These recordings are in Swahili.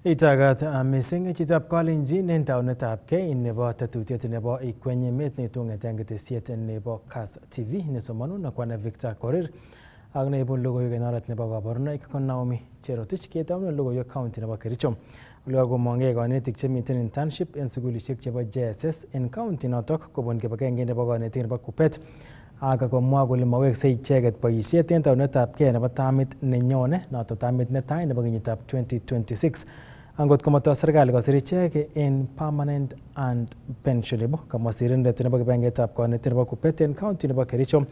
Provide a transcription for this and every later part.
Itagat missing chitab Kalenjin en taunetab Kei nebo tetutiet nebo ikwenye emet netung'eten ketesiet nebo Kass TV nesomonu nakwana Victor Korir ak neibu logoiwek en oret nebo kabarunoik ko Naomi Cherotich ketaune logoiwek county nebo Kericho. Ole kakomong'e kanetik chemiten internship en sugulisiek chebo JSS en county notok kobun kibagenge nebo kanetik nebo Kuppet ak komwa kole mawekse icheket boisiet en taunetab Kei nebo tamit nenyone notok tamit netai nebo kenyitab 2026. Angot komoto serikali kosir ichek en permanent and pensionable kamwa sirindet nebo kibagengetab kanetik nebo Kuppet en county nebo Kericho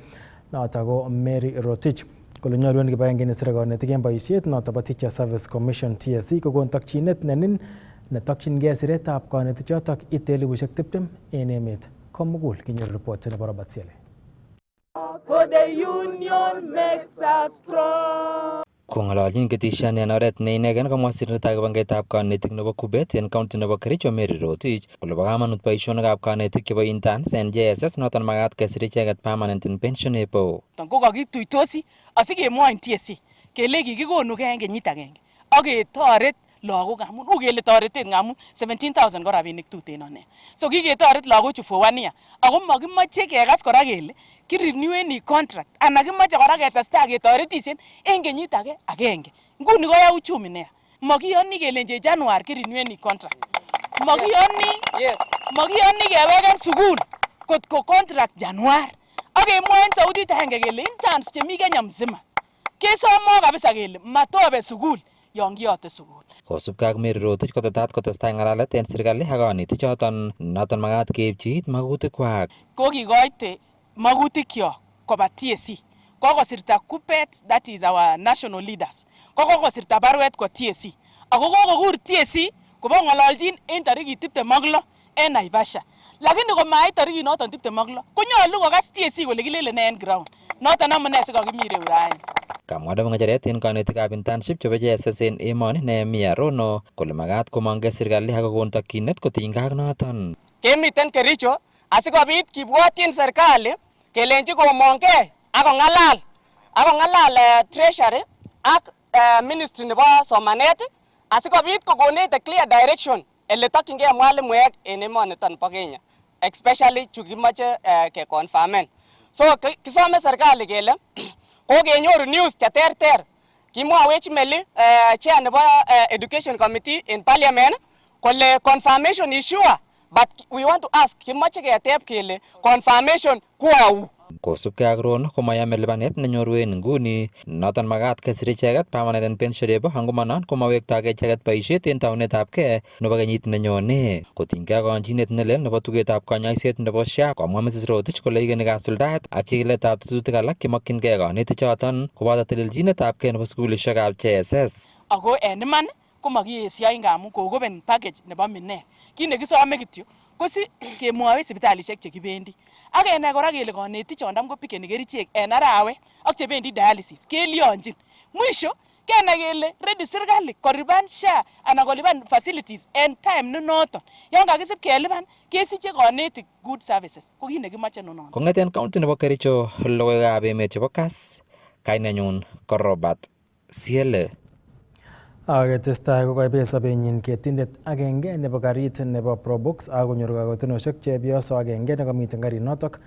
notok ko Mary Rotich kole nyolu en kibagenge nesire kanetik en boisiet notok bo Teacher Service Commission TSC kokon tokyinet nenin netokyingei siretab kanetik chotok ite 20,000 en emet komugul. Kinyoru report nebo Robert Siele. For the union makes us strong. Kong'ololchin ketesiani en oret ne inegen komwa sirindetab kibagengetab kanetik nebo Kuppet en county nebo Kericho Mary Rotich kole bo kamanut boisionikab kanetik chebo interns en JSS noton makat kesir icheket permanent and pensionable. Ko kakituitosi asikemwoin TSC kele kikikonugei en kenyit agenge ak ketoret lagok amun kele toretet ngamun 17,000 ko rabinik tuten one. So kiketoret lagochu for 1 year ako makimoche kekas kora kele kirenewen contract ana kimoche kora ketestai ketoretishen en kenyit age agenge. Nguni koya uchumi neya. Makiyoni kelenje January kirenewen contract. Makiyoni keweken sukul kotko contract January. Ak kemwoen sautit agenge kele interns chemi Kenya mzima kesomo kabisa kele matobe sukul yon kiyote sukul. Kosubkei ak Mary Rotich kotetat kotestai ng'alalet en serikali ak kanetik choton noton makat keipchi it magutikwak. Ko kikoite magutikyok koba TSC. Kokosirta Kuppet, that is our national leaders. Kokosirta barwet kwa TSC. Ako kokokur TSC kobo ng'ololchin en tarikit 26 en Naivasha. Lakini komait tarikit noton 26 konyolu kokas TSC kole kilele ne en ground. Noton amune sikakimire uraini. Kamwa nebo ng'echeret en kanetikab internship chebo JSS en emoni ne Mia Rono kole makat komong'e serikali ak kokon tokyinet kotinygei ak noton. Kemiten Kericho asikobit kibwotyin serikali kelenji komong'e ak kong'alal treasury ak ministry nebo somanet asikobit kokonech the clear direction ele tokyingei mwalimuek en emoniton bo Kenya, especially chu kimoche keconfirmen. So kisome serikali kele kokenyoru news cheterter. Kimwawech Meli chair nebo education committee in parliament kole confirmation is sure, but we want to ask kimoche keteb kele confirmation kuau. Kosubkei ak Rono komayame lipanet nenyoru en nguni noton makat kesir icheket permanent and pensionable angomanon komawektogei icheket boisiet en taunetab Kei nebo kenyit nenyone. Kotinygei ak kayanchinet nelel nebo tugetab kanyoiset nebo SHA komwa Mrs Rotich kole igeni kasuldaet ak chikiletab tetutik alak chemokyingei kanetik choton koboto telelchinetab Kei nebo sugulisiekab JSS. Ako en iman komakiyesioi ngamun kokoben package nebo minet. Kit nekisome kityo ko si kemwoe sipitalisiek chekibendi. Ak kenai kora kele kanetik chondam kopikeni kerichek en arawet ak chebendi dialysis kelyonchin. Mwisho kenai kele ready serikali kolipan SHA ana kolipan facilities en time nenoton. Yon kakisib kelipan kesiche kanetik good services. Ko kit nekimoche nonon. Kong'eten county nebo Kericho logoiwekab emet chebo Kass, kainenyun ko Robert Siele. Aketestai kokoibet sobenyin ketindet agenge nebo karit nebo Probox ak konyoru kakotinosiek chepyoso agenge nekomiten karit notok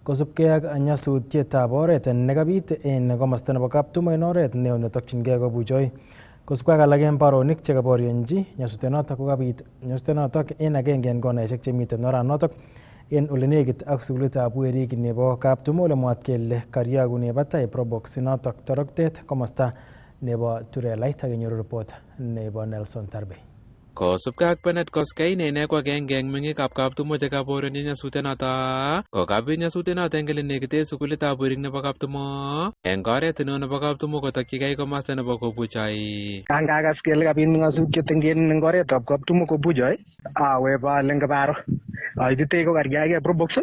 kosubkei ak nyasutietab oret nekabit en komosta nebo Kaptumo en oret neo netokyingei kobuchoi. Kosubkei ak alak en baronik chekaborionji nyasutionotok kokabit nyasutionotok en agenge en konaisiek chemiten oranotok en ole nekit ak sukulitab werik nebo Kaptumo ole mwaat kele karyagunen batai Probox notok toroktet komosta nebo Turelait ak kenyoru report nebo Nelson Tarbey. Kosubkei ak Bennett Koskei ne ko agenge eng meng'ikab Kaptumo chekaborionji nyasutionoto kokabit nyasutionoto eng ole nekite sukulitab werik nebo Kaptumo eng oret neo nebo Kaptumo kotokyigei komosta nebo Kobuchoi. Kangakas kele kabit nyasutiet eng oretab Kaptumo Kobuchoi awe bale ngabaro aititei ko karyagei Probox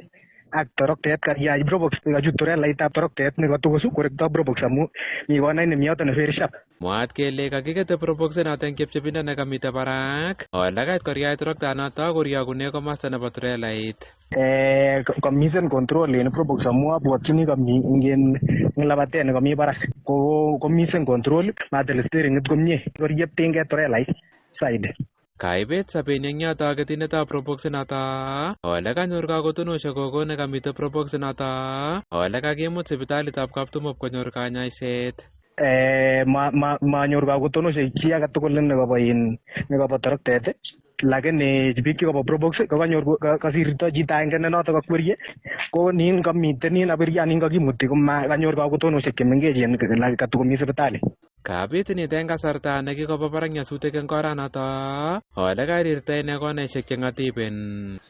ak toroktet karyai Probox kachut Turelaitab toroktet nekatukosu korekto Probox amu mi konait nemi yoto ne very sharp. Mwaat kele kakikete Probox noto eng chepchepindo nekamite barak olakait koryai toroktanoto koryagune komosta nebo Turelait. Commission control en Probox amu abwotyini kami ingen labatet nekami barak ko commission control matel steering komie koryeptengei Turelait zaidi. Kaibet sabet eng yoto ketindetab Probox noto ole kanyor kakotonoshek kokon nekamite Probox noto ole kakimut sipitalitab Kaptumo konyor kanyaiset. Manyor kakotonoshek chi age tugul nekabo toroktet, lakini biik chekobo Probox kokanyor kasirto chito agenge ne noto kakwerie ko nin kamiten nin abirian nin kakimuti komakanyor kakotonoshek chemengechen katukomi sipitali. Kabit nito eng kasarta nekikobo barak nyasutik eng oranoto ole karirta ine konaishek cheng'atiben.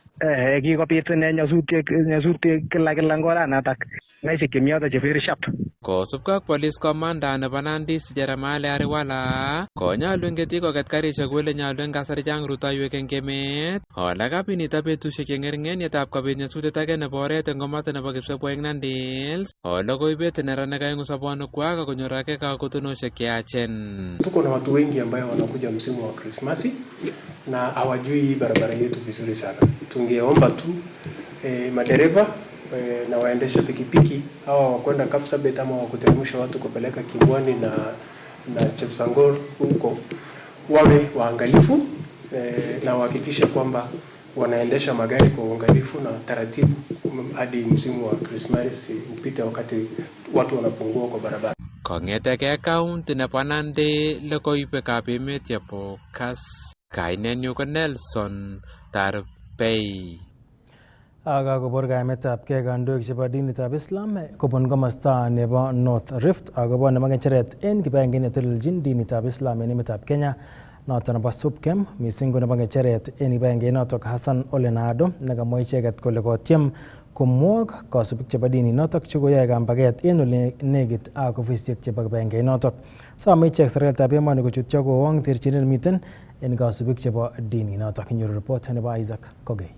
Kikobit ine nyasutik kila eng oranoto, naishek chemi yoto che very sharp. Kosubkei ak police commander nebo Nandi Jeremiah Ariwala konyalu eng ketik koket karishek ole nyalu eng kasari chang rutoiwek eng emet. Ole kabit nito betusiek cheng'ering'en yetab kabit nyasutiet age nebo oret eng komosta nebo Kipsebwo eng Nandi Hills ole koibet neranik aeng'u sobonwekwak akonyor ake kakotonoshek cheyachen. Tuko na watu wengi ambao wanakuja msimu wa Krismasi na hawajui barabara yetu vizuri sana. Tungeomba tu madereva na waendesha pikipiki hawa wakwenda Kapsabet ama wakuteremsha watu kupeleka Kibwani na Chepsangor huko wawe waangalifu na wahakikishe kwamba wanaendesha magari kwa uangalifu na taratibu hadi msimu wa Krismasi upite wakati watu wanapungua kwa barabara. Kong'eteke kaunti nebo Nandi logoiwekab emet chebo Kass. Kainenyu ko Nelson Tarbei. Kakobor kaimetabgei kandoik chebo dinitab Islam kobun komosta nebo North Rift akobo nebo ng'echeret en kibagenge netelelchin dinitab Islam en emetab Kenya noton nebo SUPKEM missing ko nebo ng'echeret en kibagenge notok Hassan Ole Nado nekamwa icheket kole kotyem komwok kasubik chebo dini notok chekoyoe kambaget en ole negit ak ofisisiek chebo kibagenge notok. Some ichek serikalitab emoni kochutyo kowong terchinet nemiten en kasubik chebo dini notok. Inyoru report nebo Isaac Kogei.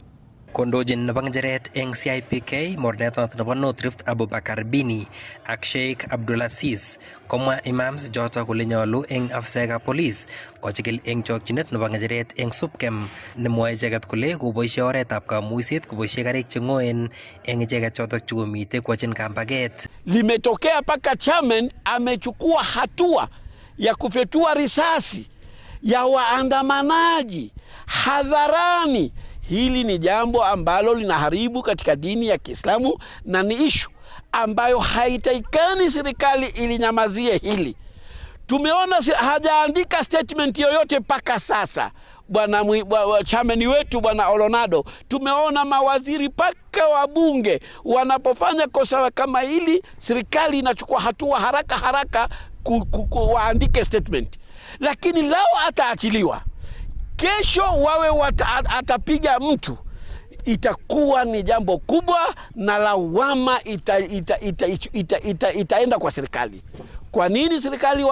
Kondojin nebo ng'echeret eng CIPK mornet nebo North Rift Abubakar Bini ak Sheikh Abdulaziz komwa imams joto kole nyolu eng afisaekab polis kochikil eng chokchinet nebo ng'echeret eng SUPKEM nemwoe icheket kole koboisie oretab kamuiset koboisie karik cheng'oen eng icheket chotok chekomite kwachin kambaget. Limetokea paka chairman amechukua hatua ya kufyatua risasi ya waandamanaji hadharani. Hili ni jambo ambalo linaharibu katika dini ya Kiislamu na ni ishu ambayo haitaikani serikali ilinyamazie hili. Tumeona hajaandika statement yoyote paka sasa. Bwana chameni wetu Bwana Olonado, tumeona mawaziri paka wabunge wanapofanya kosa kama hili, serikali inachukua hatua haraka waandike statement. Lakini lao ataachiliwa, kesho wawe atapiga mtu, itakuwa ni jambo kubwa na lawama itaenda kwa serikali. Kwa nini serikali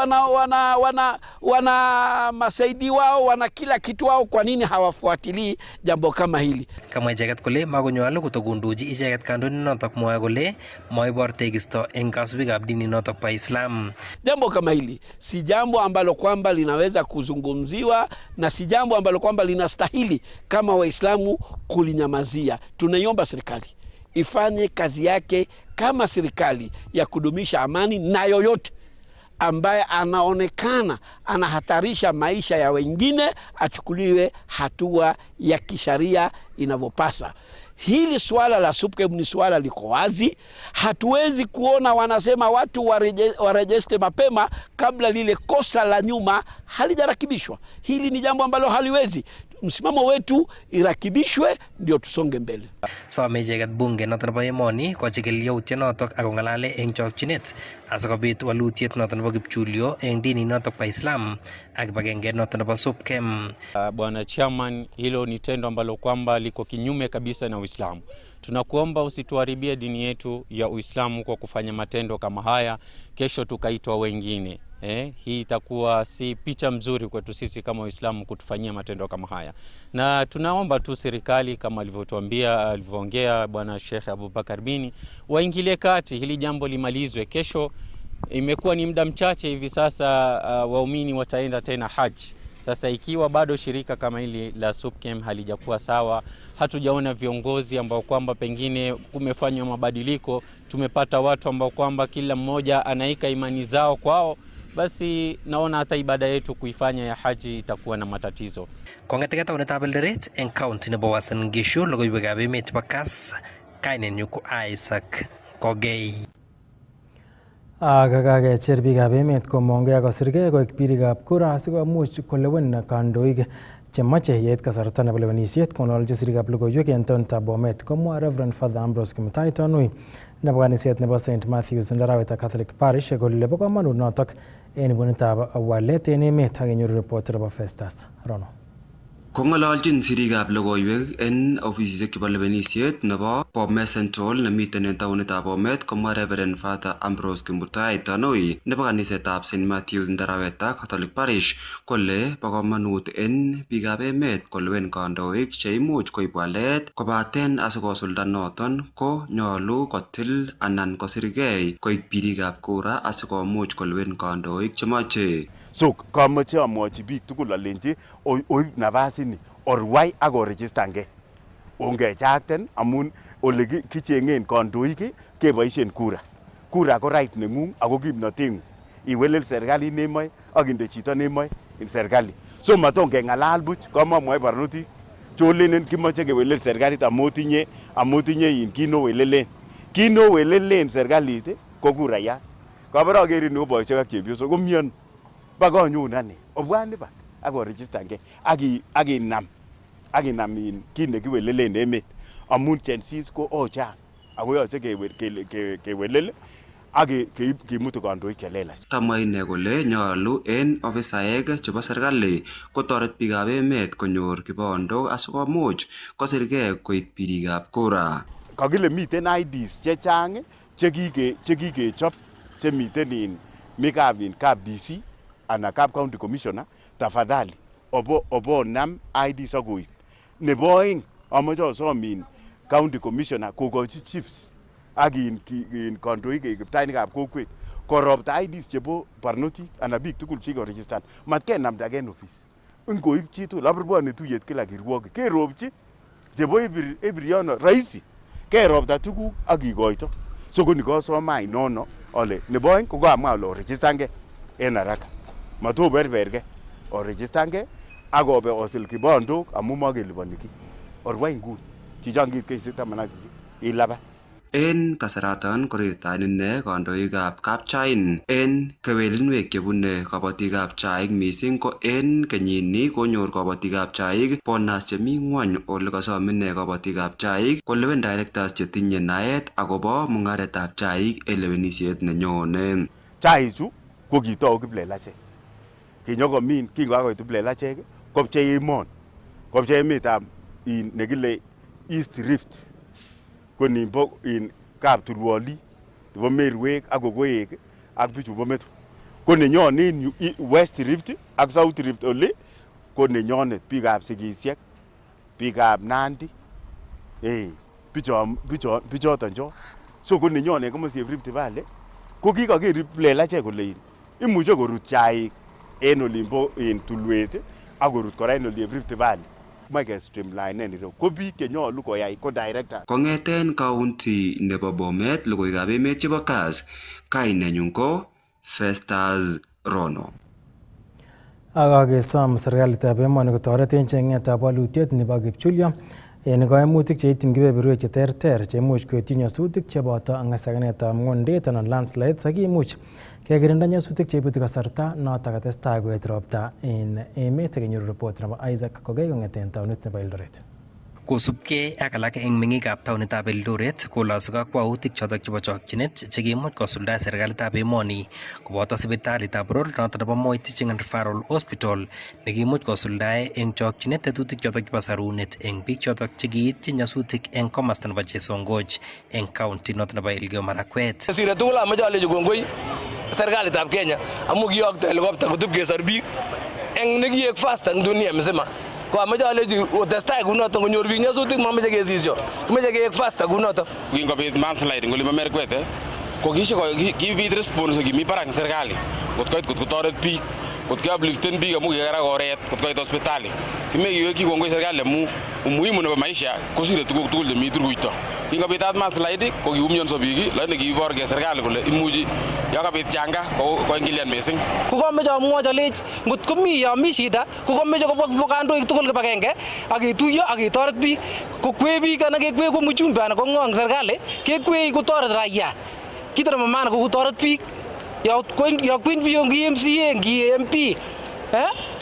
wana masaidi wao, wana kila kitu wao, kwa nini hawafuatilii jambo kama hili? Kama icheket kole makonyolu kotokundochi icheket kandoindet notok mwoe kole moibor tekisto eng kasubikab dini notok pa Islam. Jambo kama hili si jambo ambalo kwamba linaweza kuzungumziwa na si jambo ambalo kwamba linastahili kama Waislamu kulinyamazia. Tunaiomba serikali ifanye kazi yake kama serikali ya kudumisha amani, na yoyote ambaye anaonekana anahatarisha maisha ya wengine achukuliwe hatua ya kisharia inavyopasa. Hili swala la SUPKEM ni swala liko wazi. Hatuwezi kuona wanasema watu warejeste mapema kabla lile kosa la nyuma halijarakibishwa. Hili ni jambo ambalo haliwezi. Msimamo wetu irakibishwe ndio tusonge mbele. Some icheket bunge noton nebo emoni kochikil yautiet notok ako ng'alale eng chokchinet asikobit walutiet noton nebo kipchulyo eng dini notok pa Islam ak kibagenge noton nebo SUPKEM. Bwana Chairman, hilo ni tendo ambalo kwamba liko kinyume kabisa na Uislamu. Tunakuomba usituharibie dini yetu ya Uislamu kwa kufanya matendo kama haya, kesho tukaitwa wengine. Hii itakuwa si picha mzuri kwetu sisi kama Waislamu kutufanyia matendo kama haya. Na tunaomba tu serikali kama alivyoongea Bwana Sheikh Abubakar Bini waingilie kati hili jambo limalizwe. Kesho imekuwa ni muda mchache hivi sasa, waumini wataenda tena haji. Sasa ikiwa bado shirika kama hili la SUPKEM halijakuwa sawa, hatujaona viongozi ambao kwamba pengine kumefanywa mabadiliko, tumepata watu ambao kwamba kila mmoja anaika imani zao kwao, basi naona hata ibada yetu kuifanya ya haji itakuwa na matatizo. Kong'ete taunetab Eldoret eng county nebo Uasin Gishu logoiwekab emet chebo Kass, kainenyu ko Isaac Kogei. Kakakecher biikab emet komong'e akosirgei koek birikab kura asikomuch kolewen kandoik chemache yeit kasarta nebo lewenisiet. Kong'ololchi sirikab logoiwek en taonitab Bomet komwa Reverend Father Ambrose Kimutai Tonui nebo kanisiet nebo St Matthews Ndaraweta Catholic Parish kole bo komonut notok en ibunetab walet en emet ak kenyoru report nebo Festus Rono. Kong'ololchin sirikab logoiwek en ofisisiek chebo lewenisiet nebo Bomet Central nemiten en taonitab Bomet komwa Reverend Father Ambrose Kimutai Tonui nebo kanisetab St Matthews Ndaraweta Catholic Parish kole bo komonut en biikab emet kolewen kandoik cheimuch koib walet kobaten asikosulda noton ko nyolu kotil anan kosirgei koik birikab kura asikomuch kolewen kandoik chemache. So kamoche amwochi biik tugul alenji oib nafasini orwai ak oregistange. Ongechakten amun ole kicheng'en kandoik keboisien kura. Kura ko right neng'ung ako kimnoteng'ung. Iwelel serikalit nemoe ak inde chito nemoe en serikali. So maton keng'alal buch komamwoe barnotik cholenen kimoche kewelel serikalit amotinye in kino welelen. Kino welelen serikalit ko kurayat. Kabara akerin nebo boisiek ak chepyosok ko mion. Bagonyun ane obwani ba ako registange aginam in kit nekiwelelen emet amun Chensis ko ochang ako yoche kewelel ak kimutu kandoik chelelach. Kamwa ine kole nyolu en ofisaek chebo serikali kotoret biikab emet konyor kibondok asikomuch kosirgei koik birikab kura. Kakile miten IDs chechang chekikechop chemiten in mikab DC ana kap county commissioner tafadhali obo nam ID sakoib. Nebo oeng amoche asom county commissioner kokochi chiefs ak in kandoik kiptainikab kokwet koropta IDs chebo barnotik ana biik tugul chikoregistan matkenamdage en office. Ngoib chitugul abirwone tuyet kila kirwoke keropchi chebo ebiriono rahisi keropta tuguk ak kikoito. So koni kosoma inono ole nebo oeng ko kamwa ole oregistange en haraka. Matoberberge oregistange akobe osil kibondok amu makeliponi ki. Orwai nguni chichangit kesit 18 ilaba. En kasaratan korirtain ine kandoikab kapchain en kewelinwek chebune kabatikab chaik mising ko en kenyini konyor kabatikab chaik bonus chemi ngwony ole kasom ine kabatikab chaik kolewen directors chetinye naet akobo mung'aretab chaik en lewenisiet nenyone. Chaichu ko kitou kiplelachek. Kinyokomin kingokakoit kiplelachek kopchei emon. Kopchei emetab nekile East Rift. Ko nimbo kap Tulwoli, nebo Merwek ak Kokoek ak bichu bo Metu. Ko nenyone West Rift ak South Rift ole ko nenyonet biikab Sigisiek, biikab Nandi. Bichoton cho. So ko nenyone komosiev Rift Valley ko kikaker kiplelachek kole imuche korut chaik en olimbo tulwet ak korut kora en olimbo Rift Valley. Mike streamline nito ko biik chenyolu koyai ko director. Kong'eten county nebo Bomet logoiwekab emet chebo Kass, kainenyun ko Festus Rono. Akakesom serikalitab emoni kotoret en cheng'etab walutiet nebo kipchulyo en kaimutik cheityin kebeberwek cheterter cheimuch koityi nyasutik cheboto ng'asakanetab ng'ondet anan landslides akimuch kekirinda nyasutik cheibuti kasarta notok katestai koet ropta en emet. Kenyoru report nebo Isaac Kogei kong'eten taonit nebo Eldoret. Kosubkei ak alak eng meng'ikab taonitab Eldoret kolosu kakwautik chotok chebo chokchinet chekimuch kosuldae serikalitab emoni koboto sipitalitab boror notok nebo Moi Teaching and Referral Hospital nekimuch kosuldae eng chokchinet tetutik chotok chebo sarunet eng biik chotok chekiityi nyasutik eng komasta nebo Chesongoch eng county notok nebo Elgeyo Marakwet. Sire tugul amoche alechi kongoi serikalitab Kenya amu kiyokto helicopter kotub kesor biik eng nekiek fast eng dunia mzima. Ko amoche alechi otestai kunoto konyor biik nyasutik mamoche kesisyo. Kimoche keek fast kunoto. Kingobit landslide eng olimo Merkwet ko kibit response kimi barak serikali. Kotkoit kotoret biik, kotkoapliften biik amu kikerak oret, kotkoit hospitali. Kimekiwekyi kongoi serikali amu umuhimu nebo maisha kosire tuguk tugul chemi turuito. kingobitat maslide ko kiumionso biik lakini kiborgei serikali kole imuchi yakabit janga koingilian missing. Kokomeche amwochi alech ngot komi yomi shida kokomeche kobwa kandoik tugul kibagenge ak ketuiyo ak ketoret biik kokwee biik anan kekwee ko mjumbe anan ko ng'ong serikali kekwee kotoret raia. Kito nebo maana ko kotoret biik yakwen biik ngi MCA ngi MP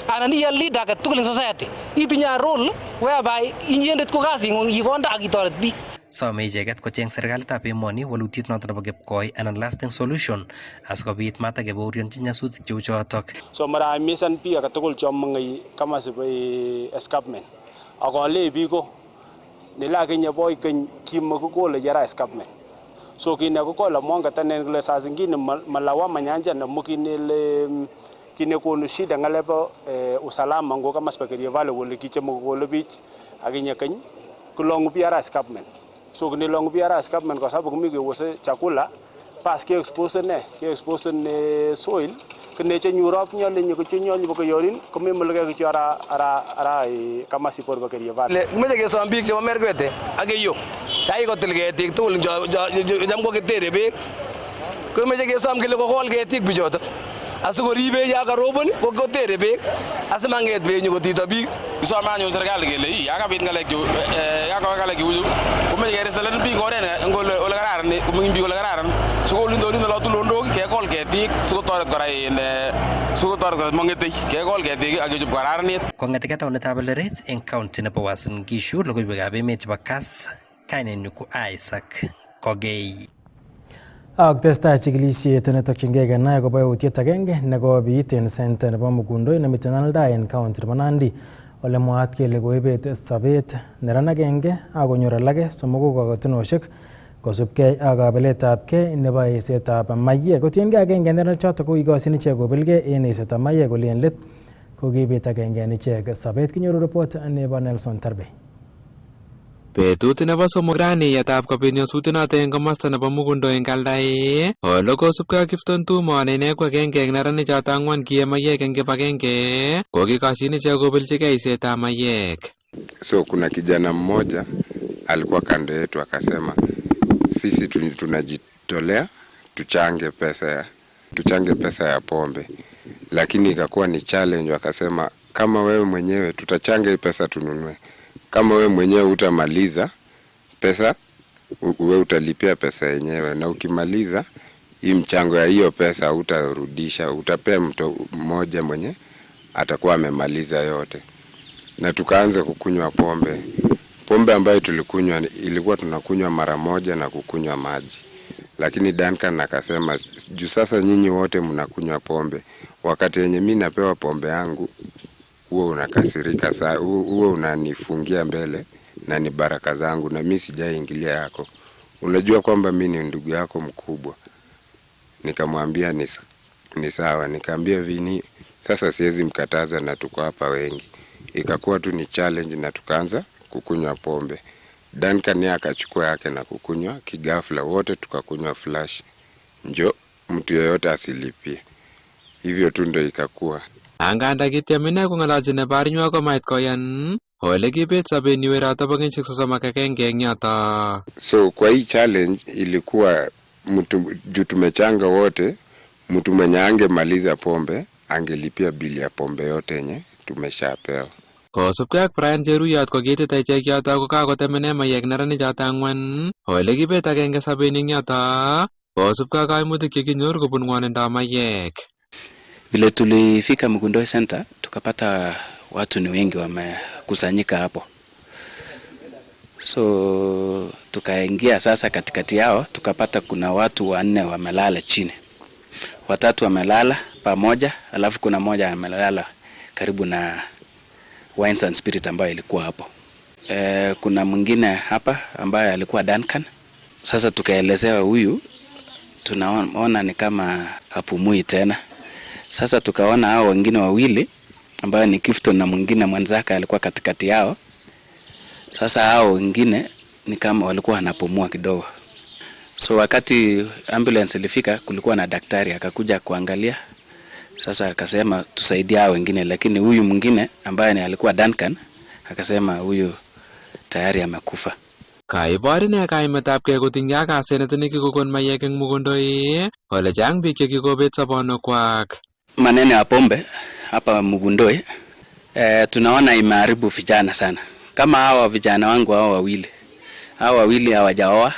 anan iya leader age tugul in society itinye role whereby inyendet ko kasing'ung ikonda ak itoret biik. Some icheket kocheng serikalitab emoni walutiet noton nebo kipkoi anan lasting solution asikobit matakebaorionchi nyasutik cheu chotok. So marahimisan biik age tugul chomong'ei kamasibo escarpment akole biko nilakenya boy keny kimakokole jara escarpment. So kine kukola mwanga tanen kule saa zingine malawama nyanja na mukinele kine konu shida ngalepo usalama ngo kama spekeria vale wole kiche mkole beach aginya keny kulongu biara escarpment. So kine longu biara escarpment kwa sababu kumige wose chakula pas ke expose ne soil kine che nyurop nyole nyiko nyonyi boko yorin kome mulga kicho ara kama sipor bakeria vale. Meche kesom biik chebo Merkwete ak Keiyo chai kotil ketik tugul jam ko ketere beek ko meche kesom kele kokol ketik bichoto asikoribe ya karobon ko kotere beek asimanget beek nyokotito biik. Kisome anyun serikali kele yakabit ngalek chu ko meche kerestelen biik oret ole kararan komingin biik ole kararan sikolindolin lo tulondok kekol ketik sikotoret kora mongetei kekol ketik ak kechop kararanit. Kong'ete taunetab Eldoret eng county nebo Uasin Gishu logoiwekab emet chebo Kass kainenyu ko Isaac Kogei. Ak testai chikilisiet netokyingei kenai akobo yautiet agenge nekobit en center nebo Mukundoi nemiten Aldai en county nebo Nandi ole mwaat kele koibet sobet neran agenge akonyor alage somoku kakotinosiek kosubkei ak kabeletabkei nebo eisetab mayek. Kotiengei agenge neran chotok ko ikosyin ichek kobelgei en eisetab mayek kole en let kokibet agenge en ichek sobet. Kinyoru report nebo Nelson Tarbe. Betut nebo somok rani yetab kobit nyasutiet noto eng komosta nebo Mukundoi eng Aldai ole kosubkei ak Kifton Tumo ne ine ko agenge eng neranik choto ang'wan kiye mayek eng kibagenge kokikosyin ichek kobeljigei eisetab mayek. So kuna kijana mmoja alikuwa kando yetu akasema sisi tunajitolea tuchange pesa ya pombe, lakini ikakuwa ni challenge. Akasema kama wewe mwenyewe tutachanga hii pesa tununue, kama wewe mwenyewe utamaliza pesa wewe utalipia pesa yenyewe, na ukimaliza hii mchango ya hiyo pesa utarudisha, utapea mtu mmoja mwenye atakuwa amemaliza yote. Na tukaanza kukunywa pombe ambayo tulikunywa ilikuwa tunakunywa mara moja na kukunywa maji. Lakini Duncan akasema juu sasa nyinyi wote mnakunywa pombe, wakati yenye mimi napewa pombe yangu huo unakasirika saa, huo unanifungia mbele na ni baraka zangu na mimi sijaingilia yako. Unajua kwamba mimi ni ndugu yako mkubwa. Nikamwambia ni sawa, nikaambia Vini sasa siwezi mkataza na tuko hapa wengi. Ikakuwa tu ni challenge na tukaanza kukunywa pombe. Duncan yeye akachukua yake na kukunywa kigafla, wote tukakunywa flash. Njo mtu yeyote asilipie. Hivyo tu ndio ikakuwa. Anganda kitemine kong'ololchi nebarnywa komait koyan ole kibet sobeni weroto bo kenyisiek 31 eng yoto. So kwa hii challenge ilikuwa mtu juu tumechanga wote, mtu mwenye angemaliza pombe angelipia bili ya pombe yote yenye tumeshapewa. Kosubkei ak Brian Cheruyot ko kitit ichek yoto ko kakotemene mayek neranik choto ang'wan ole kibet agenge sobeni eng yoto kosubkei ak kaimutik chekinyor kobun ng'wonindab mayek. Vile tulifika Mukundoi Center tukapata watu ni wengi wamekusanyika hapo, so tukaingia sasa katikati yao, tukapata kuna watu 4 wamelala chini, 3 wamelala pamoja, alafu kuna mmoja amelala karibu na Wines and Spirit ambayo ilikuwa hapo. Kuna mwingine hapa ambaye alikuwa Duncan. Sasa tukaelezewa huyu tunaona ni kama hapumui tena. Sasa tukaona hao wengine wawili ambao ni Kifton na mwingine mwanzaka alikuwa katikati yao. Sasa hao wengine ni kama walikuwa wanapumua kidogo. So wakati ambulance ilifika kulikuwa na daktari akakuja kuangalia. Sasa akasema tusaidie hao wengine, lakini huyu mwingine ambaye alikuwa Duncan akasema huyu tayari amekufa. Kaibor ine kaimetabgei kotinygei ak asenet nekikokon mayek eng Mugondoi kole chang biik chekikobet sobonwekwak. Maneno ya pombe hapa Mugundoi tunaona imeharibu vijana sana. Kama hawa vijana wangu hao wawili hawajaoa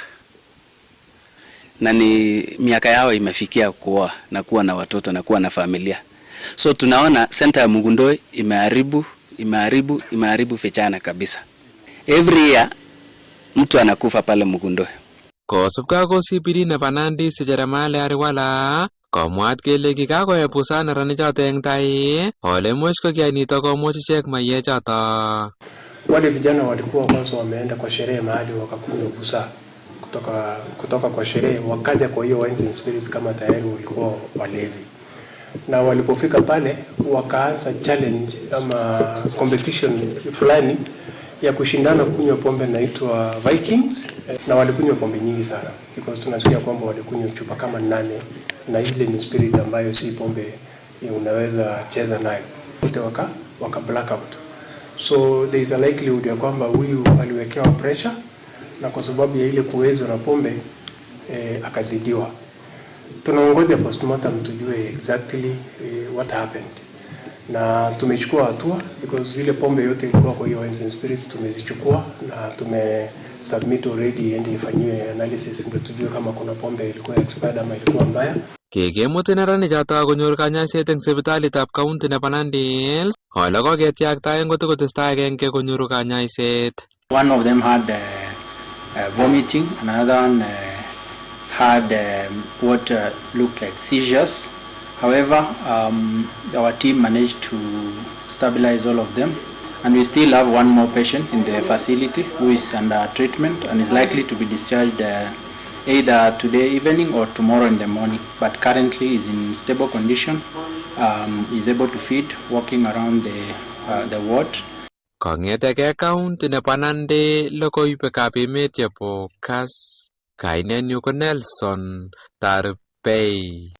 na ni miaka yao imefikia kuoa na kuwa na watoto na kuwa na familia. So tunaona center ya Mugundoi imeharibu vijana kabisa. Every year mtu anakufa pale Mugundoi. Kosubkei kosibiri nebo Nandi Jeremiah Ariwala komwaat kele kikakoepusan neranichoto eng tai ole imuch kokiyai nito komuch ichek mayechoto. Wale vijana walikuwa kwanza wameenda kwa sherehe mahali wakakunywa busa kutoka kwa sherehe, wakaja kwa hiyo wines and spirits kama tayari walikuwa walevi, na walipofika pale wakaanza challenge ama competition fulani ya kushindana kunywa pombe inaitwa Vikings, na walikunywa pombe nyingi sana because tunasikia kwamba walikunywa chupa kama 8, na ile ni spirit ambayo si pombe unaweza cheza nayo, wote waka blackout. So there is a likelihood ya kwamba huyu aliwekewa pressure, na kwa sababu ya ile kuwezwa na pombe akazidiwa. Tunaongoja postmortem tujue exactly what happened, na tumechukua hatua because ile pombe yote ilikuwa kwa hiyo wines and spirits tumezichukua na tumesubmit already ende ifanywe analysis ndio tujue kama kuna pombe ilikuwa expired ama ilikuwa mbaya. Kikimut neranichoto konyor kanyaiset eng sipitalitab county nebo Nandi ole koketiakta eng kotokotestai agenge konyoru kanyaiset. One of them had vomiting, another one had what looked like seizures. However, our team managed to stabilize all of them, and we still have one more patient in the facility who is under treatment and is likely to be discharged either today evening or tomorrow in the morning, but currently is in stable condition, is able to feed, walking around the ward. Kong'eteke county nebo Nandi logoiwekab emet chebo Kass, kainenyu ko Nelson Tarbei.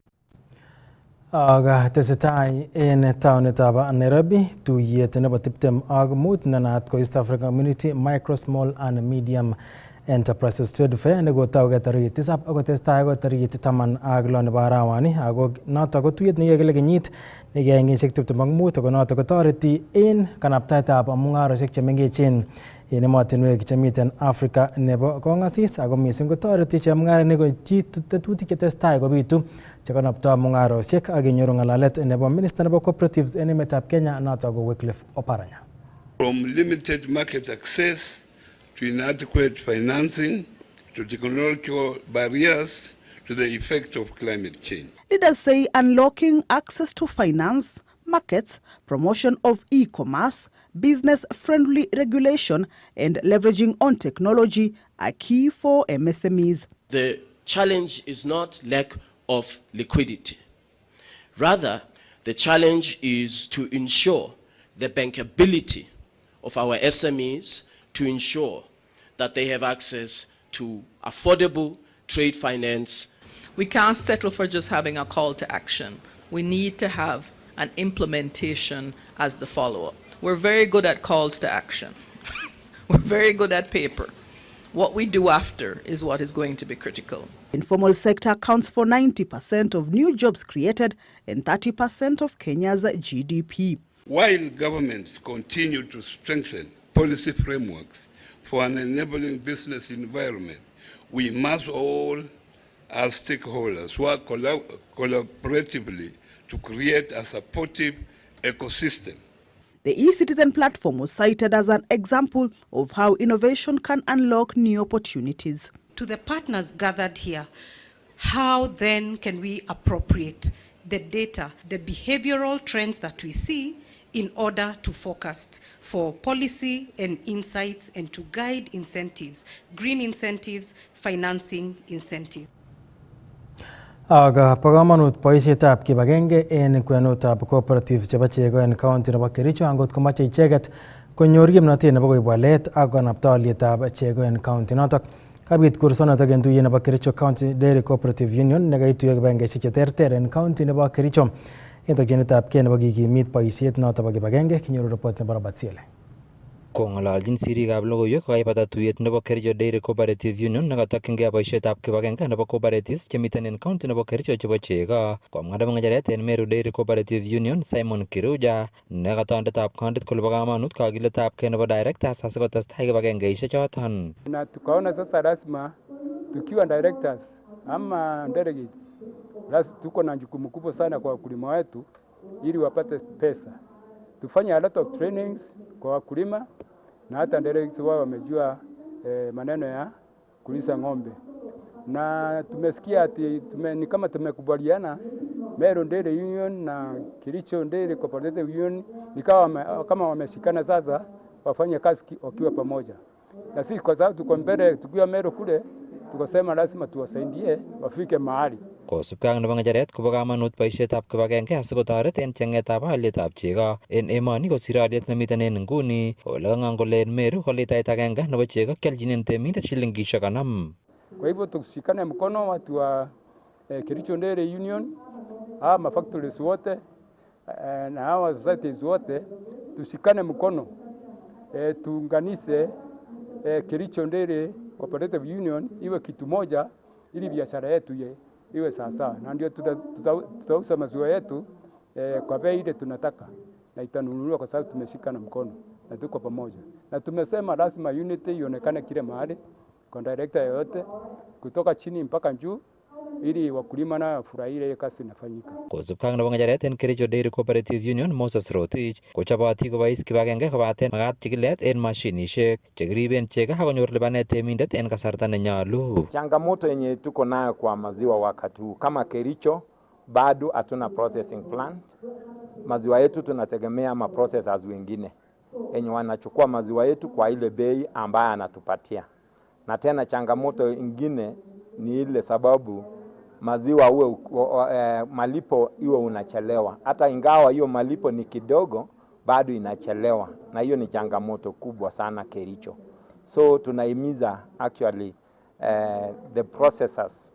Tesetai en taonitab Nairobi tuyet nebo 25 nenaat ko East African Community Micro, Small and Medium Enterprises Trade Fair nekotauke tarikit 7 akotestai akoi tarikit 16 nebo arawani, ako noto ko tuyet nekikele kenyit nekiyai kenyisiek 25 ako noto kotoreti en kanaptaetab mung'arosiek chemengechen en emotinwek chemiten Afrika nebo kong'asis, ako mising kotoreti chemung'arainik koityi tetutik chetestai kobitu chekanaptoi mung'arosiek ak kenyoru ng'alalet nebo Minister nebo Cooperatives en emetab Kenya noto ko Wycliffe Oparanya. From limited market access to inadequate financing, to technological barriers, to the effect of climate change. Leaders say unlocking access to finance, markets, promotion of e-commerce, business-friendly regulation, and leveraging on technology are key for MSMEs. The challenge is not lack of liquidity. Rather, the challenge is to ensure the bankability of our SMEs, to ensure that they have access to affordable trade finance. We can't settle for just having a call to action. We need to have an implementation as the follow-up. We're very good at calls to action. We're very good at paper. What we do after is what is going to be critical. Informal sector accounts for 90% of new jobs created and 30% of Kenya's GDP. While governments continue to strengthen policy frameworks for an enabling business environment, we must all, as stakeholders, work collaboratively to create a supportive ecosystem. The e-citizen platform was cited as an example of how innovation can unlock new opportunities. To the partners gathered here, how then can we appropriate the data, the behavioral trends that we see in order to forecast for policy and insights and to guide incentives, green incentives, financing incentives. Aga po kamanut boisietab kibagenge en kwenutab cooperatives chebo chego en county nebo Kericho angot komache icheget konyor kimnatet nebo koib walet ak konapta alyetab chego en county notok. Kabit kursonotok en tuyet nebo Kericho County Dairy Cooperative Union nekaituiyo kibagengeisiek cheterter en county nebo Kericho. En tokyinetab kei nebo kikimit boisiet notok bo kibagenge, kinyoru report nebo Robert Siele. Kong'ololjin sirikab logoiwek kokaipata tuyet nebo Kericho Dairy Cooperative Union nekatokyingei boisietab kibagenge nebo cooperatives chemiten en county nebo Kericho chebo chego. Komwa nebo ng'echeret en Meru Dairy Cooperative Union Simon Kiruja nekatondetab countit kole bo kamanut kagiletabgei nebo directors asikotestai kibagengeisiek choton. Na tukaona sasa lazima tukiwa directors ama delegates lazima tuko na jukumu kubwa sana kwa wakulima wetu ili wapate pesa. Tufanye a lot of trainings kwa wakulima na hata delegates wao wamejua maneno ya kulisa ng'ombe. Na tumesikia ati ni kama tumekubaliana Meru Dairy Union na Kericho Dairy Cooperative Union nikawa kama wameshikana sasa wafanye kazi wakiwa pamoja. Na sisi kwa sababu tuko mbele tukiwa Meru kule tukasema lazima tuwasaidie wafike mahali. Kosubkei ak nebo ng'echeret kobo kamanut boisietab kibagenge asikotoret en cheng'etab alyetab chego en emoni kosir alyet nemiten en nguni ole kang'ang kole en Meru ko litait agenge nebo chego kialchinen temindet shilingishek 50. Kwa hivyo tushikane mkono watu wa Kericho Dairy Union ama factories wote na hawa societies wote tushikane mkono tuunganishe Kericho Dairy Cooperative Union iwe kitu moja ili biashara yetu iwe sawa, na ndio tutauza maziwa yetu kwa bei ile tunataka na itanunuliwa kwa sababu tumeshikana mkono na tuko pamoja, na tumesema lazima unity ionekane kile mahali kwa director yote kutoka chini mpaka juu ili wakulima na furahie kazi inafanyika. Kosubkei ak nebo ng'echeret en Kericho Dairy Cooperative Union Moses Rotich kochoboti kobois kibagenge kobaten magat chikilet en mashinishek chekiriben chego akonyor lipanet temindet en kasarta nenyolu. Changamoto yenye tuko nayo kwa maziwa wakati huu kama Kericho bado hatuna processing plant. Maziwa yetu tunategemea ma processors wengine yenye wanachukua maziwa yetu kwa ile bei ambayo anatupatia. Na tena changamoto ingine ni ile sababu maziwa malipo iwe unachelewa. Hata ingawa hiyo malipo ni kidogo bado inachelewa, na hiyo ni changamoto kubwa sana Kericho. So tunahimiza actually the processors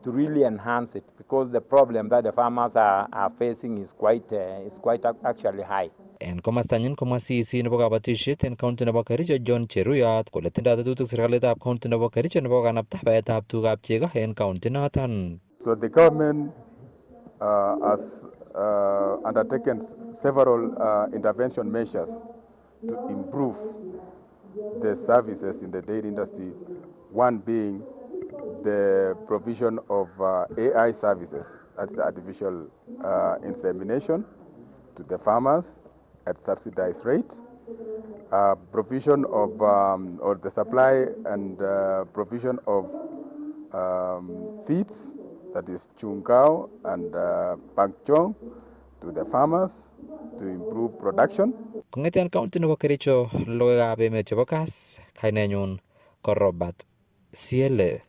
to really enhance it because the problem that the farmers are facing is quite actually high. En komastanyin komwa CEC nebo kabatisiet en county nebo Kericho John Cheruyot kole tindoi tetutik serikalitab county nebo Kericho nebo kanapta baetab tugab chego en county noton. So the government has undertaken several intervention measures to improve the services in the dairy industry, one being the provision of AI services, that's artificial insemination, to the farmers at subsidized rate, provision of or the supply and provision of feeds, that is chungao and pangchong, to the farmers to improve production. Kong'eten county nebo Kericho, logoiwekab emet chebo Kass, kainenyun ko Robert Siele.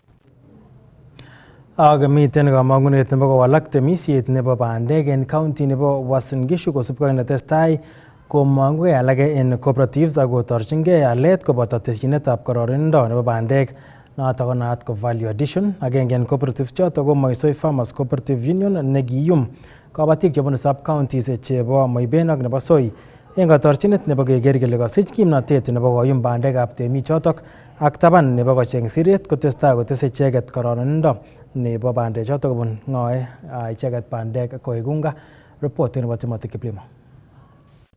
Ak miten kamang'unet nebo kowalak temisiet nebo bandek en county nebo Uasin Gishu kosubkei netestai komong'ugei alage en cooperatives ak kotorchingei alet koboto tesyinetab kororonindo nebo bandek noton ko naat ko value addition. Agenge en cooperatives choton ko Moisoi Farmers Cooperative Union nekiyum kabatik chebunu sub counties chebo Moiben ak nebo Soi en katorchinet nebo keker kele kasich kimnotet nebo koyum bandekab temik chotok ak taban nebo kocheng siret kotestai kotese icheket kororonindo nebo bandek chotok kobun ng'oe icheket bandek koik unga. Report nebo Timothy Kiplimo.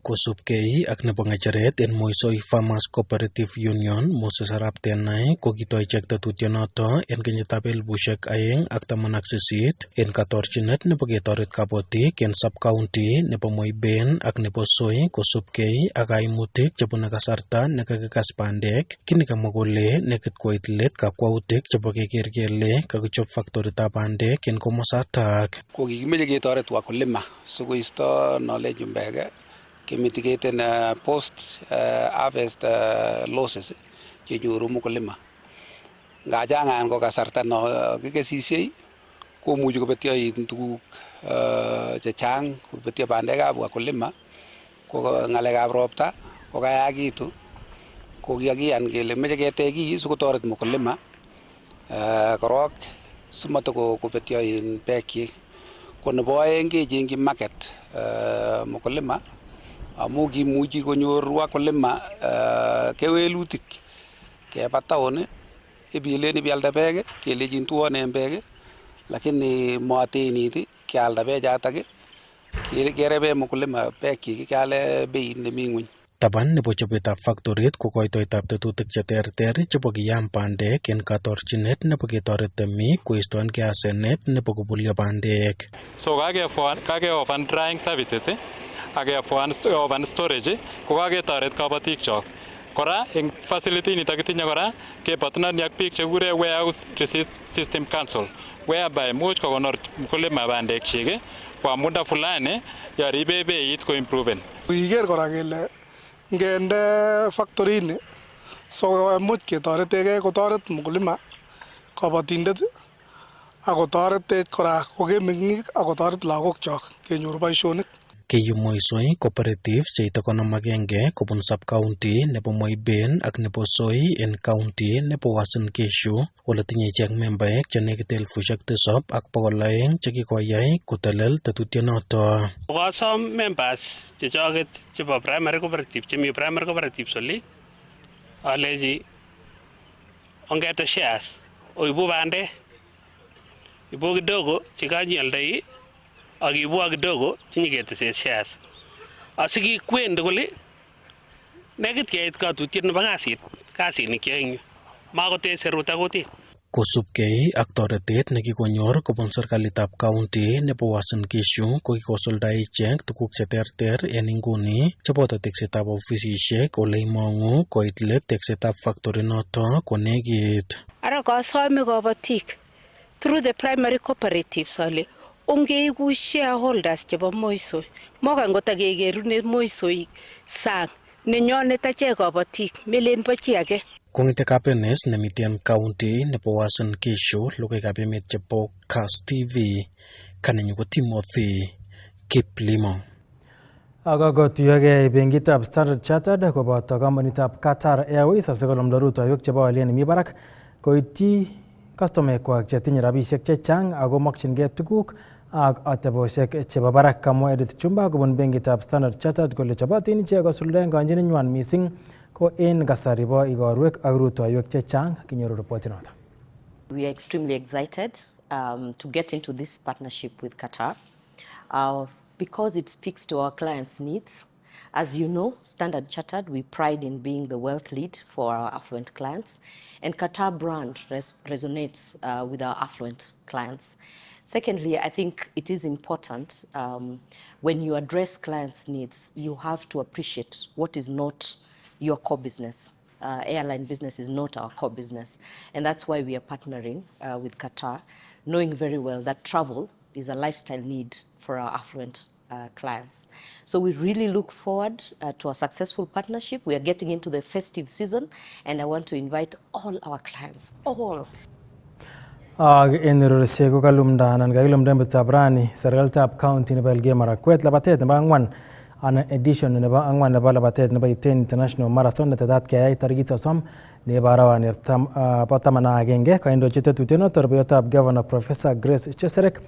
Kosubkei ak nebo ng'echeret en Moisoi Farmers Cooperative Union Moses Arap Tenai kokitoi ichek tetutyonoto en kenyitab 2018 en katorchinet nebo ketoret kabotik en sub-county nebo Moiben ak nebo Soi kosubkei ak kaimutik chebune kasarta nekakikas bandek, kini kamwa kole nekit koit let kakwautik chebo keker kele kakichop factoritab bandek en komosatak. Kokikimeche ketoret wakulima sikoisto knowledge mbege kemitigaten post harvest losses chenyoru mkulima. Ngachang'an ko kasarta no kikesisiei komuchi kobetyo tuguk chechang, kobetyo bandekab wakulima, ko ng'alekab ropta ko kayakitu, ko kikiyan kele meche ketech kiy sikotoret mkulima korok simatoko kobetyo beekyi. Ko nebo aeng kechengchi market mkulima amu kimuchi konyor wakulima kewelutik keba town ibilen ibialda beek kelejin tuonen beek lakini matenit kialda beek chatak kerebe mkulima beek kiale bei nemi ngweny. Taban nebo chobetab factorit ko koitoetab tetutik cheterter chebo kiyam bandek en katorchinet nebo ketoret temik koistoengei asenet nebo kobulyo bandek. So kake-offer drying services ake-offer storage ko kaketoret kabatik chok. Kora eng facility nitok kitinye kora kepartneri ak biik chekure warehouse receipt system council whereby much kokonor mkulima bandek chik kwa muda fulani yaribe beit ko improven. Iker kora kele ngende factory ni so much ketoretegei kotoret mkulima kabatindet ak kotoretech kora kokemeng'ik ak kotoret lagok chok kenyor boisionik. Kiyumoisoi cooperative cheite 51 kobun sub-county nebo Moiben ak nebo Soi en county nebo Uasin Gishu ole tinye ichek membaek chenekit 7,200 chekikoyai kotelel tetutyonoto. Kosom members chechoket chebo primary cooperative chemi primary cooperative oli aleji ongete shares oibu bandek ibu kidogo chikanyaldai akibu kidogo chinyeketese shares asikikwen tugul nekit keit katutiet nebo kasit kiyoe makote serut akutit. Kosubkei ak toretet nekikonyor kobun serikalitab county nebo Uasin Gishu ko kikosulda ichek tuguk cheterter en inguni cheboto teksetab ofisisiek ole imong'u koit let teksetab factory noto konekit. Ara kasome kabatik through the primary cooperatives ale ongeiku shareholders chebo Moisoi mokan kotakekerune Moisoi sang nenyonet achek kabatik melen bo chi age. Kong'ete kapenes nemiten county nebo Uasin Gishu logoiwekab emet chebo Kass TV kanenyu ko Timothy Kiplimo. Akakotuyogei benkitab Standard Chartered koboto kompanitab Qatar Airways asikolumda rutoiwek chebo olyet nemi barak koityi kastomekwak chetinye rabisiek chechang ako mokyingei tuguk ak atebosiek chebo barak. Kamwa Edith Chumba kobun benkitab Standard Chartered kole chobotin ichek kosuldaen konyinenywan missing ko en kasari bo igorwek ak rutoiwek chechang. Kinyoru ripotinoto. We are extremely excited to get into this partnership with Qatar because it speaks to our clients' needs. As you know, Standard Chartered, we pride in being the wealth lead for our affluent clients, and Qatar brand resonates with our affluent clients. Secondly, I think it is important when you address clients' needs, you have to appreciate what is not your core business. Airline business is not our core business, and that's why we are partnering with Qatar, knowing very well that travel is a lifestyle need for our affluent clients. So we really look forward to a successful partnership. We are getting into the festive season, and I want to invite all our clients, all. En rorisiek ko kalumda anan kakilumda mbitab rani serikalitab county nebo Elgeyo Marakwet labatet nebo 4 anan edition nebo 4 nebo labatet nebo Iten International Marathon netetat keyai tarikit 30 nebo arawani bo 11 kaindochi tetutyonoto rubeyotab Governor Professor Grace Cheserek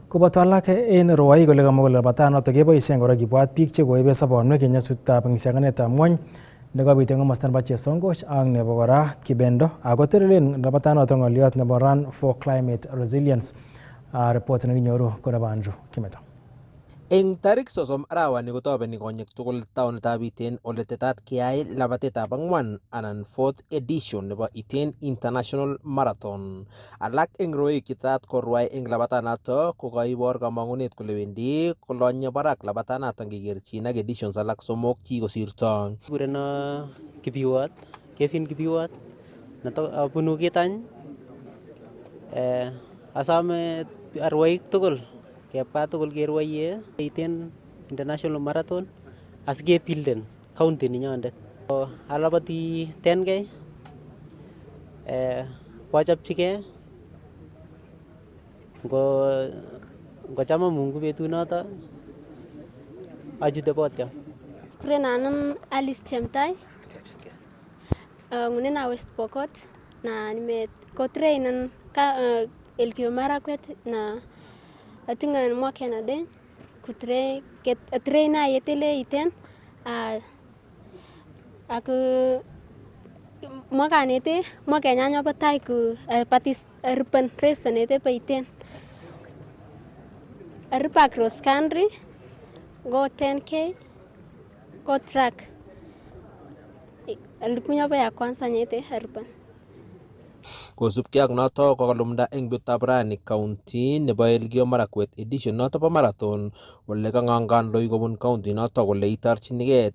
koboto alak en rwoik kole kamwa kole labatanoto keboisien kora kibwat biik chekoibe sobonwek en nyasutietab ng'isianetab ng'wony nekobit en komosta nebo Chesongoch ak nebo kora Kibendo ako telelen labatanoto ng'olyot nebo Run for Climate Resilience. Report nekinyoru ko nebo Andrew Kimeto. Eng tarik 30 arawani kotobeni konyek tugul taonitab Iten ole tetat keyai labatetab 4 anan 4th edition nebo Iten International Marathon. Alak eng rwoik chetetat korwai eng labatanato ko kaibor kamang'unet kole wendi kolonye barak labatanato ngekerchin ak editions alak somok chikosirto. Kureno Kibiwot, Kevin Kibiwot abunu Kitany. Asame arwoik tugul kebwa tugul kerwoiye Iten International Marathon asikepilden county ninyondet. Alabati 10K kwachopchigei ngochama Mungu betunoto achute botyam. Kurenanan Alice Chemtai ngunena West Pokot na nimekotrainan Elgeyo Marakwet na atinga mwaka na den kutraina yetele Iten ak mwakanete mwakenyanya batai ku patis urban race nete paiten urban cross country go 10k go track alikunya ba ya kwanza nyete urban. Kosubkei ak noto kokalumda eng betutab rani county nebo Elgeyo Marakwet edition noto bo marathon ole kang'angan loi kobun county noto kole itorchinigei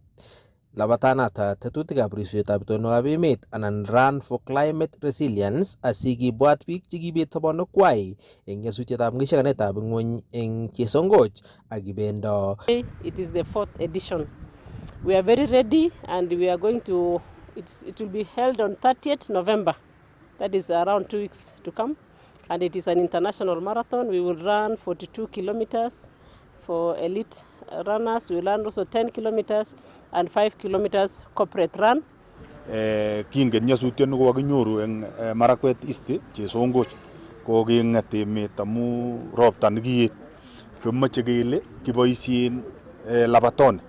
labatanata tetutikab ribsetab itonwekab emet anan Run for Climate Resilience asikibwat biik chekibet sobonwekwai eng nyasutietab ng'isiekanetab ng'ony eng Chesongoch ak Ibendo. It is the 4th edition. We are very ready and we are going to it will be held on 30th November. That is around 2 weeks to come, and it is an international marathon. We will run 42 kilometers for elite runners. We will run also 10 kilometers and 5 kilometers corporate run. Kingen nyasutiet ne kokinyoru eng Marakwet East Chesongoch ko king'et emet amu ropta nekiet. Kimoche kele kiboisien labatoni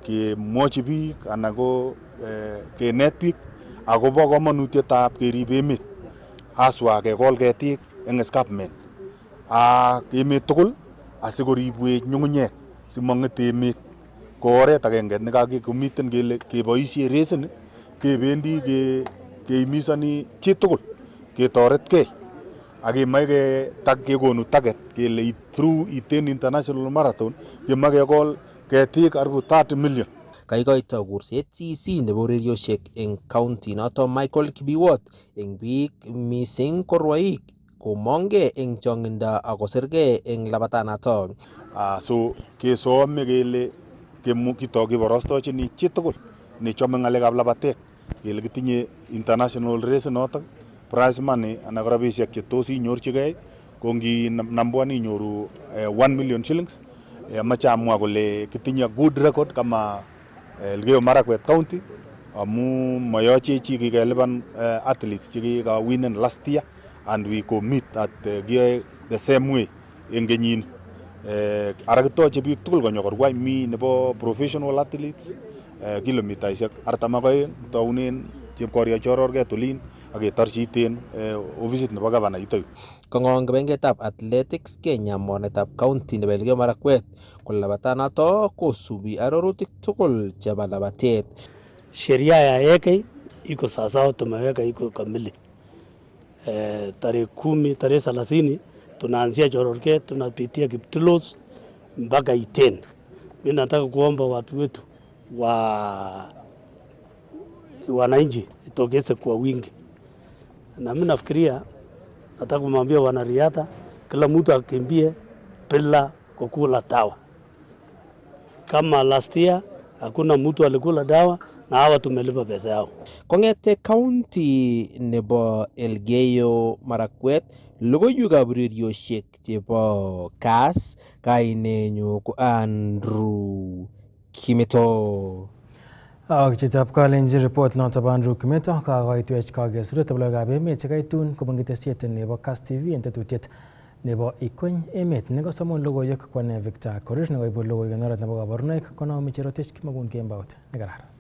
kemwochi biik anan ko kenet biik akobo kamanutietab kerib emet haswa kekol ketik eng escarpment ak emet tugul asikoribwech nyung'unyek simang'et emet ko oret agenge nekakomiten kele keboisie resini kebendi keimisani chitugul ketoretkei ak kemoe kekonu target kele through Iten International Marathon kemoe kekol ketik karibu 30 million. Kaikoito kurset CC nebo ureriosiek eng county noto Michael Kibiwot eng biik mising korwaik komong'e eng chong'indo akosirgei eng labatanato. So kesome kele kiborostochini chitugul nechome ng'alekab labatet kele kitinye international race noto prize money anan ko rabisiek che tos inyorchigei ko ngi number 1 inyoru 1 million shillings. Amache amwa kole kitinye good record kama Elgeyo Marakwet County amu mayoche chi kikeliban athletes chekika winen last year and we commit at the same way eng kenyini. Ara kitoche biik tugul konyo korwai mi nebo professional athletes kilomitaisiek 42 taunen Chepkorio Chororget olin ak ketorchi Iten ofisit nebo governor Itoyu. Kong'ong kebengetab athletics Kenya mornetab county nebo Elgeyo Marakwet kole labatanato kosubi arorutik tugul chebo labatet. Sheria ya yeke iko sawasawa, tumeweka iko kamili. Tarehe 30 tunaanzia Chororget tunapitia Kiptulos mpaka Iten. Mimi nataka kuomba watu wetu wananchi itokeze kwa wingi, na mimi nafikiria nataka kumwambia wanariadha kila mtu akimbie bila kukula dawa. Kama last year hakuna mtu alikula dawa na hawa tumelipa pesa yao. Kong'ete county nebo Elgeyo Marakwet logoiwekab ureriosiek chebo Kass, kainenyu ko Andrew Kimeto. Ak chitab Kalenjin report noto bo Andrew Kimeto kakoitwech kakesut logoiwekab emet chekaitun kobun ketesiet nebo Kass TV en tetutiet nebo Ikweny emet nekasomon logoiwek kwane Victor Korir nekoibu logoiwek en oret nebo kabarunoik konome Cherotich Kimagun Kembout nekararan.